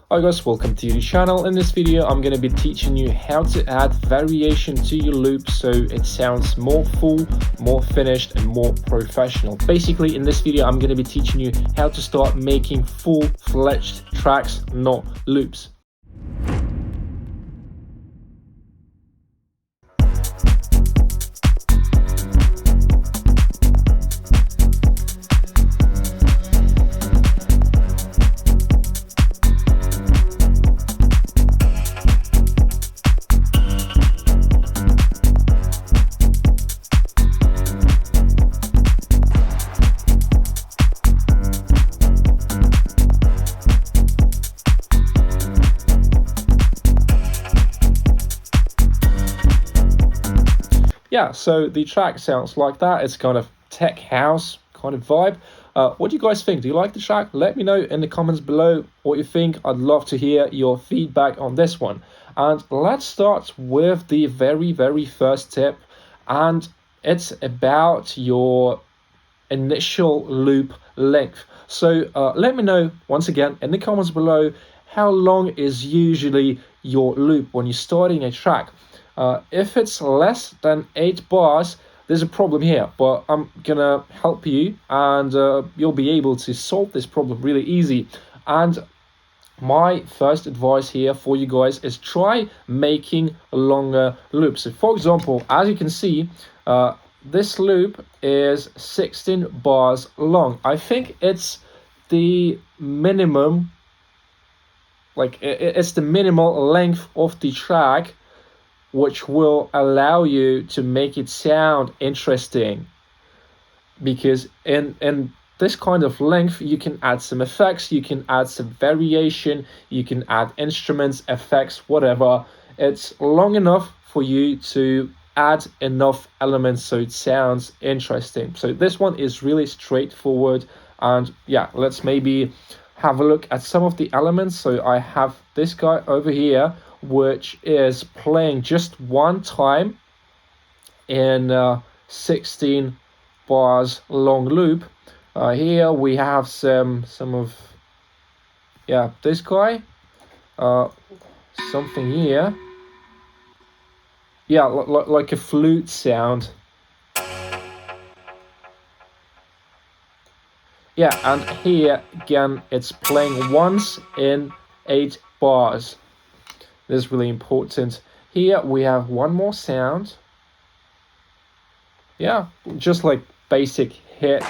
Hi guys, welcome to the channel. In this video I'm going to be teaching you how to add variation to your loop so it sounds more full, more finished and more professional. Basically in this video I'm going to be teaching you how to start making full-fledged tracks, not loops. Yeah, so the track sounds like that. It's kind of tech house kind of vibe. What do you guys think? Do you like the track? Let me know in the comments below what you think. I'd love to hear your feedback on this one. And let's start with the very first tip. And it's about your initial loop length. So let me know once again in the comments below how long is usually your loop when you're starting a track. If it's less than 8 bars, there's a problem here, but I'm gonna help you and you'll be able to solve this problem really easy. And my first advice here for you guys is try making longer loops. So for example, as you can see, this loop is 16 bars long. I think it's the minimum, like it's the minimal length of the track, which will allow you to make it sound interesting, because in this kind of length you can add some effects, you can add some variation, you can add instruments, effects, whatever. It's long enough for you to add enough elements so it sounds interesting. So this one is really straightforward. And yeah, let's maybe have a look at some of the elements. So I have this guy over here, which is playing just one time in 16 bars long loop. Here we have some of, yeah, this guy, something here, yeah, like a flute sound. Yeah, and here again it's playing once in 8 bars. This is really important. Here we have one more sound. Yeah, just like basic hit.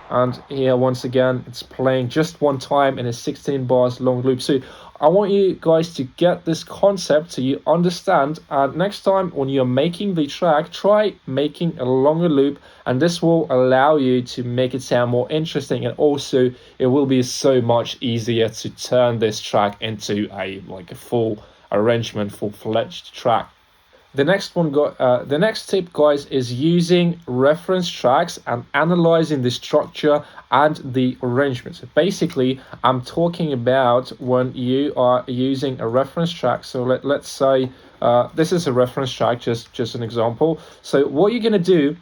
And here once again it's playing just one time in a 16 bars long loop. So I want you guys to get this concept so you understand, and next time when you're making the track, try making a longer loop, and this will allow you to make it sound more interesting, and also it will be so much easier to turn this track into a full arrangement, full-fledged track. The next tip, guys, is using reference tracks and analyzing the structure and the arrangement. So basically, I'm talking about when you are using a reference track. So let's say this is a reference track, just an example. So what you're gonna do,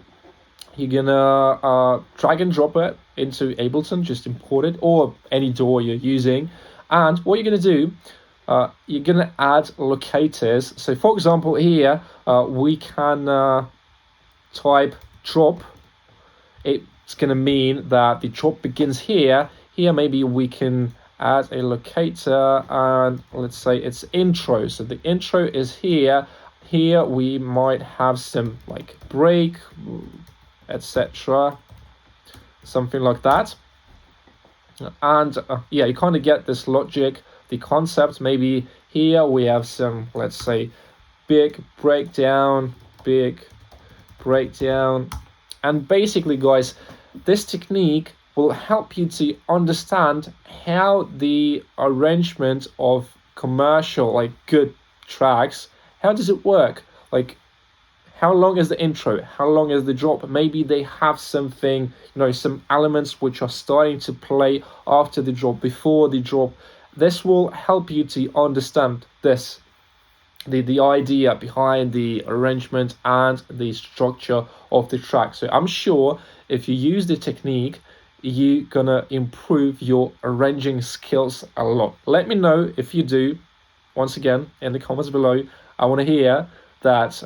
you're gonna drag and drop it into Ableton, just import it, or any DAW you're using. And what you're gonna do, you're gonna add locators. So for example here we can type drop. It's gonna mean that the drop begins here. Here maybe we can add a locator, and let's say it's intro. So the intro is here. Here we might have some like break, etc., something like that. And yeah, you kind of get this logic, the concept. Maybe here we have some, let's say, big breakdown, and basically, guys, this technique will help you to understand how the arrangement of commercial, like good tracks, how does it work? Like, how long is the intro? How long is the drop? Maybe they have something, some elements which are starting to play after the drop, before the drop. This will help you to understand this, the idea behind the arrangement and the structure of the track. So I'm sure if you use the technique, you're gonna improve your arranging skills a lot. Let me know if you do, once again, in the comments below. I want to hear that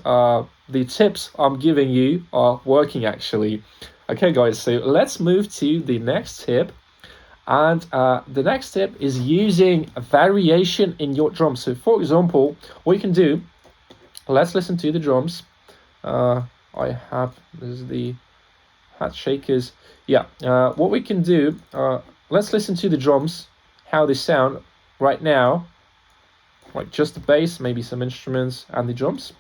the tips I'm giving you are working actually. Okay guys, so let's move to the next tip. And the next tip is using a variation in your drums. So for example, what you can do, let's listen to the drums. I have, this is the hat shakers. Yeah, what we can do, let's listen to the drums, how they sound right now, like just the bass, maybe some instruments and the drums.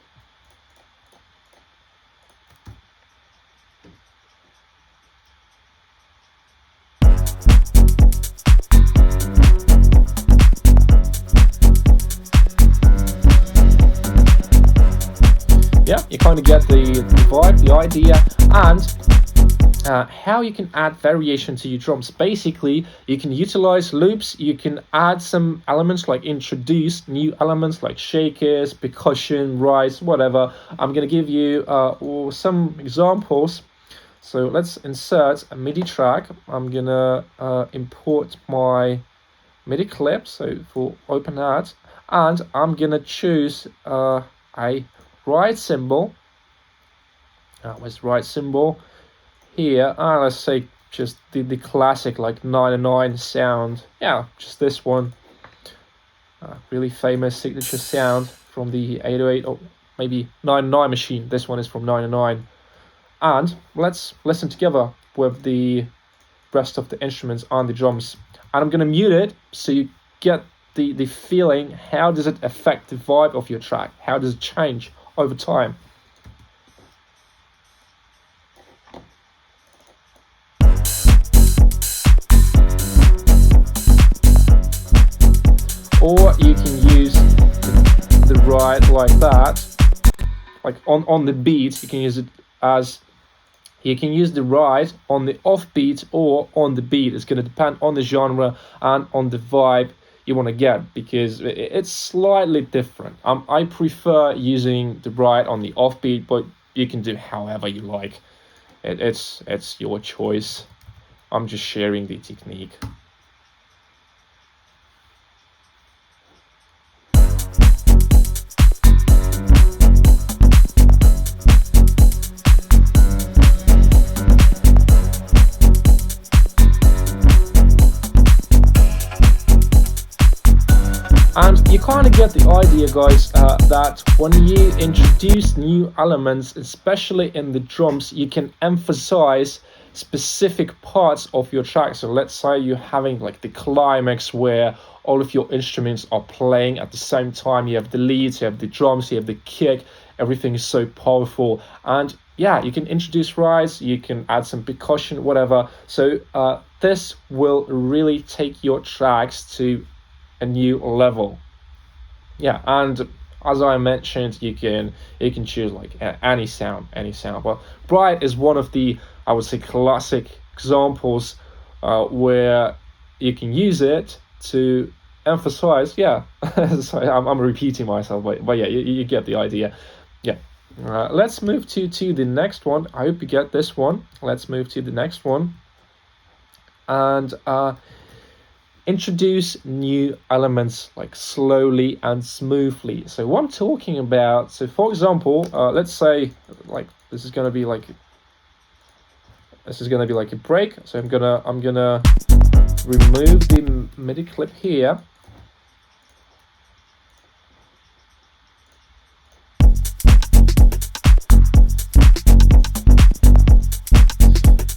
Yeah, you kind of get the vibe, the idea, and how you can add variation to your drums. Basically, you can utilize loops, you can add some elements, like introduce new elements like shakers, percussion, rides, whatever. I'm going to give you some examples. So let's insert a MIDI track. I'm going to import my MIDI clip, so for open that, and I'm going to choose a ride symbol. Where's the ride symbol? Here, let's say just the classic like 99 sound. Yeah, just this one. Really famous signature sound from the 808 or maybe 99 machine. This one is from 99. And let's listen together with the rest of the instruments on the drums. And I'm gonna mute it so you get the feeling. How does it affect the vibe of your track? How does it change over time? Or you can use the ride like that, like on the beat. You can use it as, you can use the ride on the offbeat or on the beat. It's going to depend on the genre and on the vibe you want to get, because it's slightly different. I prefer using the ride on the offbeat, but you can do however you like. It's your choice. I'm just sharing the technique. And you kind of get the idea, guys, that when you introduce new elements, especially in the drums, you can emphasize specific parts of your track. So let's say you're having like the climax where all of your instruments are playing at the same time. You have the leads, you have the drums, you have the kick. Everything is so powerful. And yeah, you can introduce rides, you can add some percussion, whatever. So this will really take your tracks to a new level. Yeah, and as I mentioned, you can choose like any sound. But Bright is one of the, I would say, classic examples where you can use it to emphasize. Yeah, sorry, I'm repeating myself, but yeah, you get the idea. Yeah. Let's move to the next one. I hope you get this one. Let's move to the next one. And introduce new elements like slowly and smoothly. So what I'm talking about, so for example, let's say like this is gonna be like a break. So I'm gonna remove the MIDI clip here.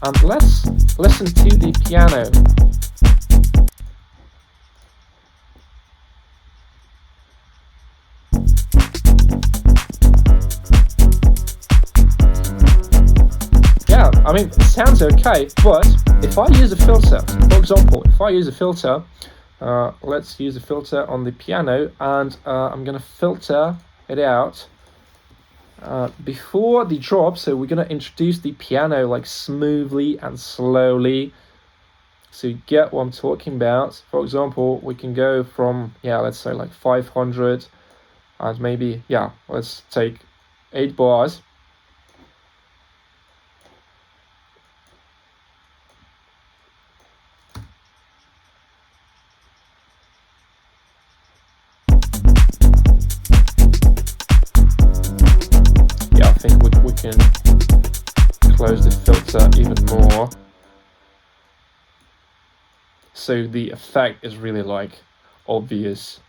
And let's listen to the piano. I mean, it sounds okay, but if I use a filter, for example, if I use a filter, let's use a filter on the piano, and I'm gonna filter it out before the drop. So we're gonna introduce the piano like smoothly and slowly, so you get what I'm talking about. For example, we can go from, yeah, let's say like 500, and maybe, yeah, let's take 8 bars. can close the filter even more. So the effect is really like obvious.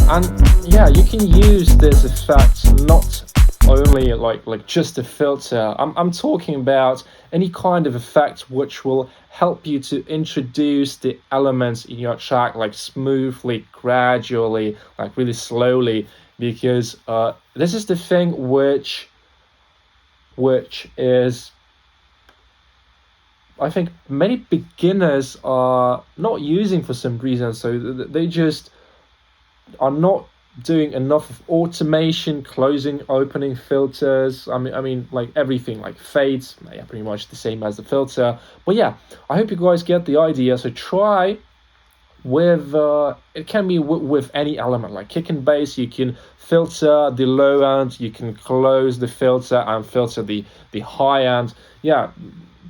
And yeah, you can use this effect not only like just a filter. I'm talking about any kind of effect which will help you to introduce the elements in your track like smoothly, gradually, like really slowly, because this is the thing which is, I think, many beginners are not using for some reason. So they just are not doing enough of automation, closing, opening filters. I mean, like everything, like fades, yeah, pretty much the same as the filter. But yeah, I hope you guys get the idea. So try with it can be with any element, like kick and bass. You can filter the low end, you can close the filter and filter the high end. Yeah,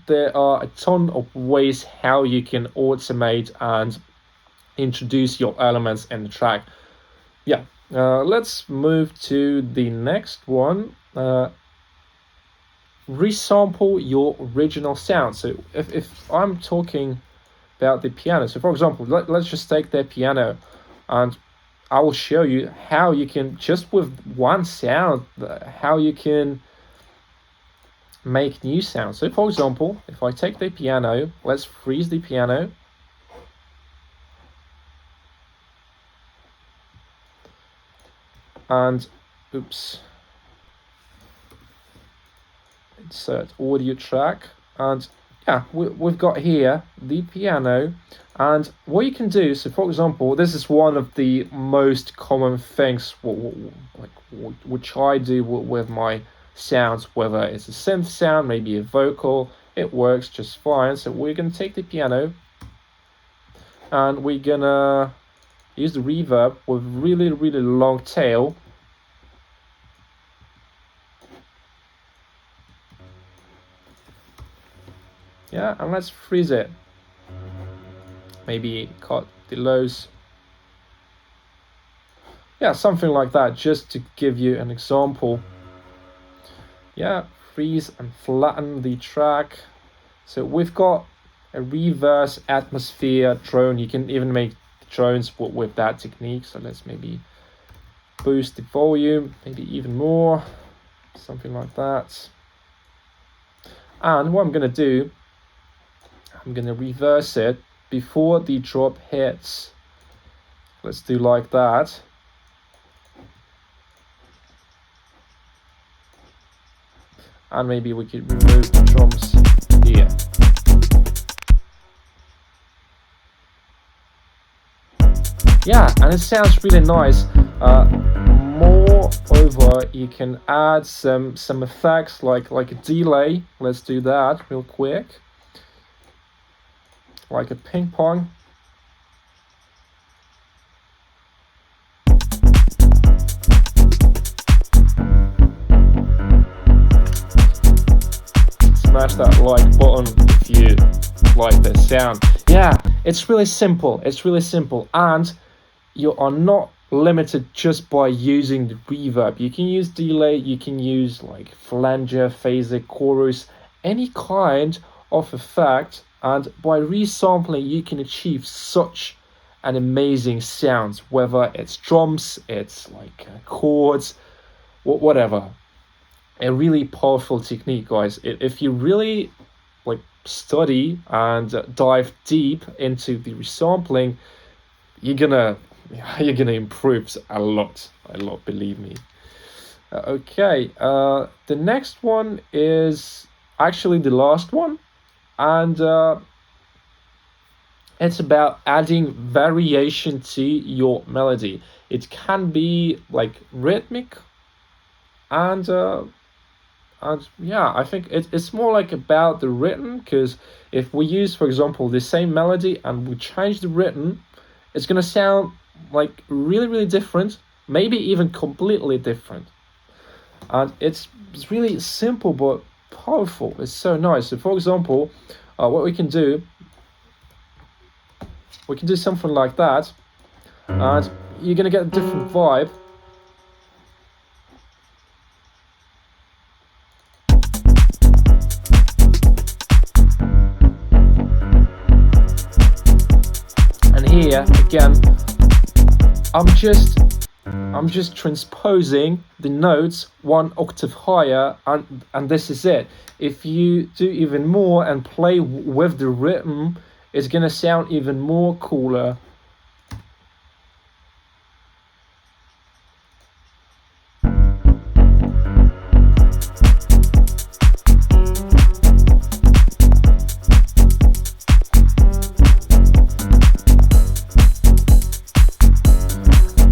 there are a ton of ways how you can automate and introduce your elements in the track. Yeah, let's move to the next one. Resample your original sound. So if I'm talking about the piano, so for example, let's just take the piano, and I will show you how you can, just with one sound, how you can make new sounds. So for example, if I take the piano, let's freeze the piano. And oops, insert audio track, and yeah, we've got here the piano. And what you can do, so for example, this is one of the most common things which I do with my sounds, whether it's a synth sound, maybe a vocal, it works just fine. So we're gonna take the piano and we're gonna use the reverb with really long tail. Yeah, and let's freeze it. Maybe cut the lows. Yeah, something like that, just to give you an example. Yeah, freeze and flatten the track. So we've got a reverse atmosphere drone. You can even make drones with that technique. So let's maybe boost the volume, maybe even more, something like that. And what I'm gonna do, I'm gonna reverse it before the drop hits. Let's do like that. And maybe we could remove the drums here. Yeah, and it sounds really nice. Moreover, you can add some effects like a delay. Let's do that real quick. Like a ping pong. Smash that like button if you like this sound. Yeah, it's really simple. It's really simple, and you are not limited just by using the reverb. You can use delay, you can use like flanger, phaser, chorus, any kind of effect, and by resampling you can achieve such an amazing sound, whether it's drums, it's like chords, whatever. A really powerful technique, guys. If you really like study and dive deep into the resampling, you're gonna improve a lot, believe me. Okay, the next one is actually the last one, and it's about adding variation to your melody. It can be like rhythmic, and And yeah, I think it's more like about the written, because if we use, for example, the same melody and we change the written, it's gonna sound like really, really different, maybe even completely different. And it's really simple but powerful. It's so nice. So, for example, what we can do something like that, and you're gonna get a different vibe. And here again, I'm just transposing the notes one octave higher, and this is it. If you do even more and play with the rhythm, it's gonna sound even more cooler.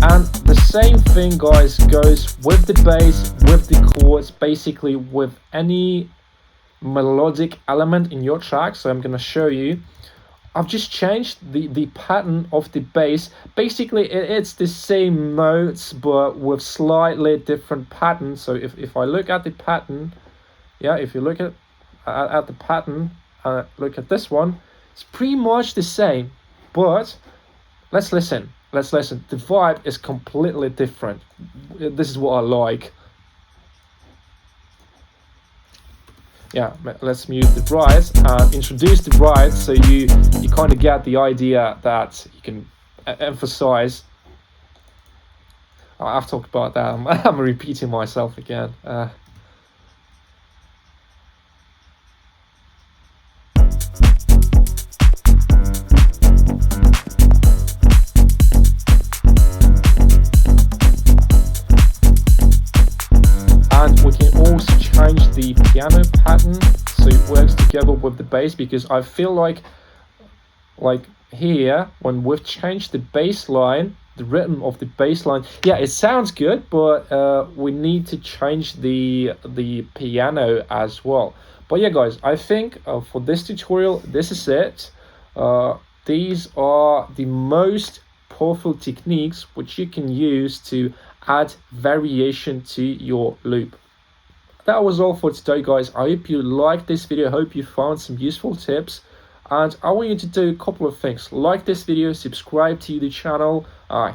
And the same thing, guys, goes with the bass, with the chords, basically with any melodic element in your track. So I'm gonna show you. I've just changed the pattern of the bass. Basically, it's the same notes, but with slightly different patterns. So if I look at the pattern, yeah, if you look at the pattern, look at this one, it's pretty much the same, but let's listen. Let's listen. The vibe is completely different. This is what I like. Yeah, let's mute the brides and introduce the brides, so you kind of get the idea that you can emphasize. I've talked about that. I'm repeating myself again. And we can also change the piano pattern so it works together with the bass, because I feel like here, when we've changed the bass line, the rhythm of the bass line, yeah, it sounds good, but we need to change the piano as well. But yeah, guys, I think for this tutorial, this is it. These are the most powerful techniques which you can use to add variation to your loop. That was all for today, guys. I hope you liked this video. I hope you found some useful tips. And I want you to do a couple of things. Like this video, subscribe to the channel,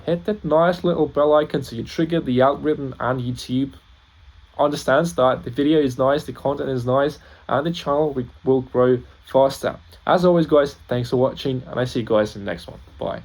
hit that nice little bell icon so you trigger the algorithm, and YouTube understands that the video is nice, the content is nice, and the channel will grow faster. As always, guys, thanks for watching, and I see you guys in the next one. Bye.